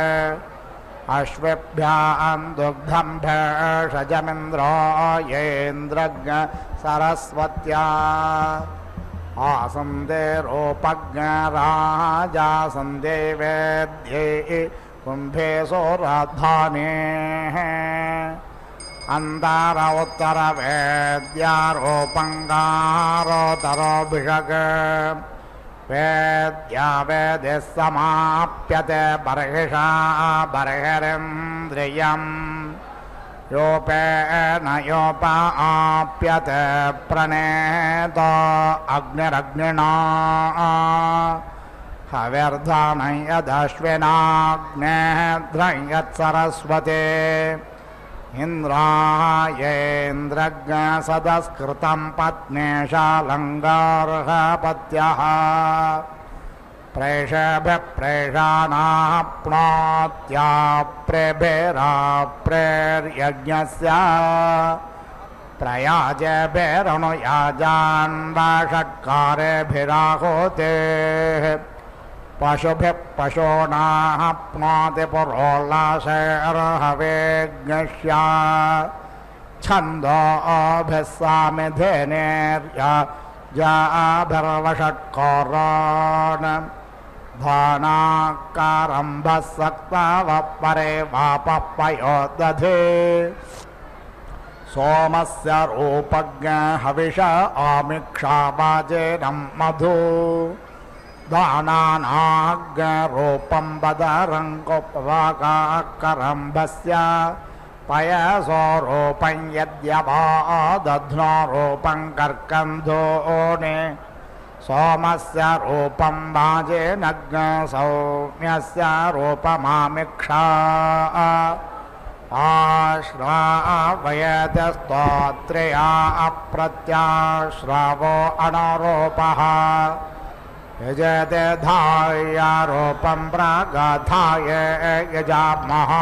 अश्वेभ्यां दुग्धं भेषजमिन्द्रायेन्द्रज्ञ सरस्वत्या आसन्दे रूपज्ञ राजासन्दे वेद्ये कुम्भे सोराधाने अन्तार उत्तरवेद्यारूपङ्गारोतरोऽभिषग वेद्या वेदे समाप्यते बर्हिषा बर्हिरिन्द्रियम् योपेन योपाप्यते प्रणेतो अग्निरग्निना हव्यर्धानं यदश्विनाग्नेऽध्रं यत्सरस्वते इन्द्रायेन्द्रज्ञ सदस्कृतं पत्नेशालङ्गार्हपत्यः प्रेषाणाप्नोत्या प्रेर्यज्ञस्य प्रयाजभिरनुयाजान् षट्कारेभिराहोते पशुभिः पशूनाप्नोति पुरोल्लासेर्हवेज्ञस्य छन्दोभिः सामिधेनेर्यजाभिर्वषट्कारान् धानाकारम्भः सक्तावपरे वापपयो सोमस्य रूपज्ञ हविष आमिक्षा वाजेनं मधु दानानाग्रूपं बदरङ्गोपवाकाकरम्भस्य पयसो रूपं यद्यवादध्नो रूपं कर्कन्धोने सोमस्य रूपं वाजेनग्न सौम्यस्य रूपमामिक्षा आश्रावयतस्तोत्र्या अप्रत्याश्रावो अनरूपः यजते धायारूपं प्रागधाय यजामः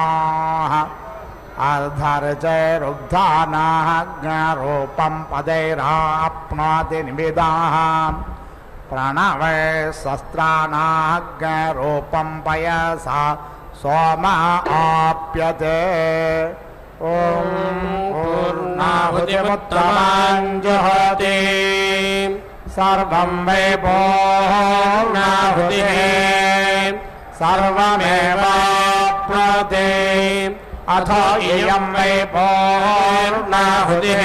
अर्धर्चैरुग्धानाः ज्ञरूपं पदैराप्नोति निविदाः प्रणवे शस्त्राणाज्ञरूपं पयसा सोम आप्यते ॐ पूर्णाहुतिमुत्तमां जुहोति सर्वं वै पूर्णाहुतिः सर्वमेवाप्नोति अथो इयं वै पूर्णाहुतिः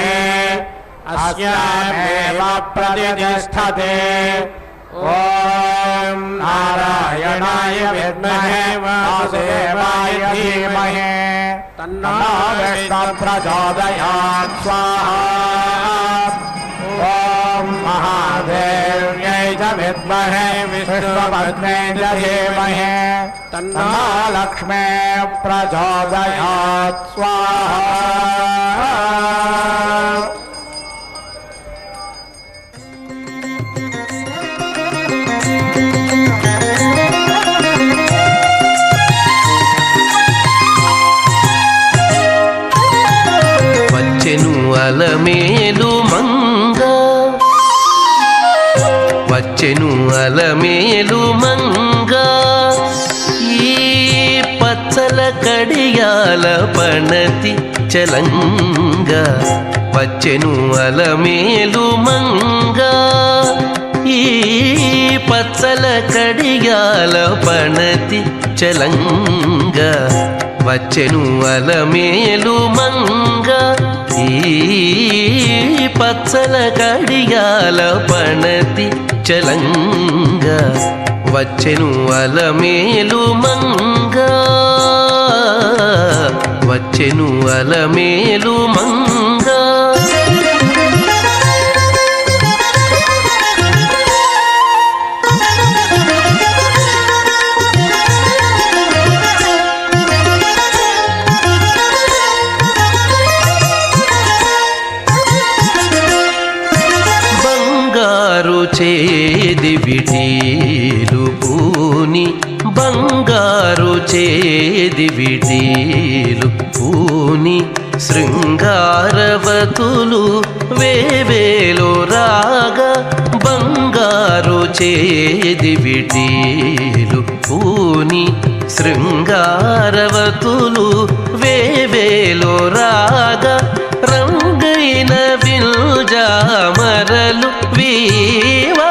अस्यामेव प्रतिष्ठते ॐ नारायणाय विद्महे वासुदेवाय धीमहि तन्नो विष्णुः प्रचोदयात् स्वाहा ॐ महादेव्यै च विद्महे विष्णुपत्न्यै च धीमहि तन्नो लक्ष्मीः प्रचोदयात् स्वाहा అలమేలు మంగ వచ్చెను అలమేలు మంగ ఈ పచ్చల కడియాల పణతి చలంగ వచ్చెను అలమేలు మంగ ఈ పచ్చల కడియాల పణతి చలంగ వచ్చెను అలమేలు మంగ ఈ పచ్చల కడియాల పణతి చలంగ వచ్చెను అలమేలు మంగ వచ్చెను అలమేలు మంగ చేది విటీలు పూని బంగారు చేది విటీలు పూని శృంగారవతులు వేవేలో రాగా బంగారు చేది విటీలు పూని శృంగారవతులు వేవేలో రాగా రంగైన విల్జామరలు వీవా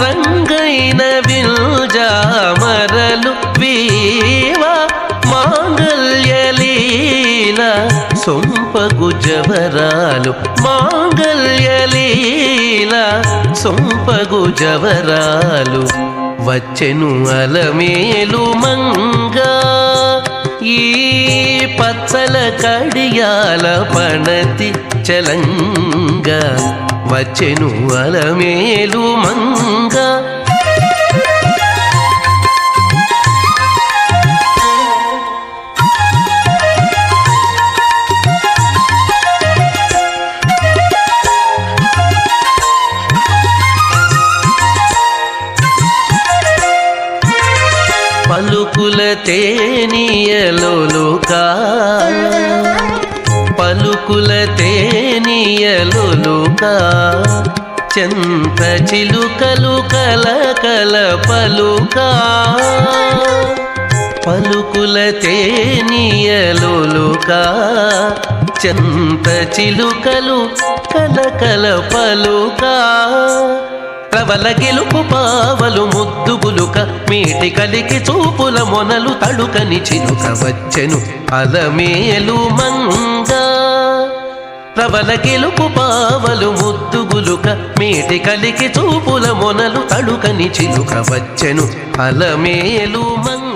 రంగైన విల్జామరలు వీవా మాంగళ్యలీల సొంపగు జవరాలు మాంగళ్యలీల సొంపగు జవరాలు వచ్చెను అలమేలు మంగా ఈ పచ్చల కడియాల పణతి చలంగ వచ్చెను అలమేలు మంగ పలుకుల తేనియలోలుకా పలుకుల తేనియలోలుకా చెంత చిలుకలు కలకల పలుకా పలుకుల తేనియలోలుకా చెంత చిలుకలు కలకల పలుకా ప్రబల గెలుపు పావలు ముద్దు గులుక మీటి కలికి చూపుల మొనలు తడుకని చిలుక వచ్చెను అలమేలు మంగ ప్రబల గెలుపు పావలు ముద్దు గులుక మీటి కలికి చూపుల మొనలు తడుకని చిలుక వచ్చెను అలమేలు మంగ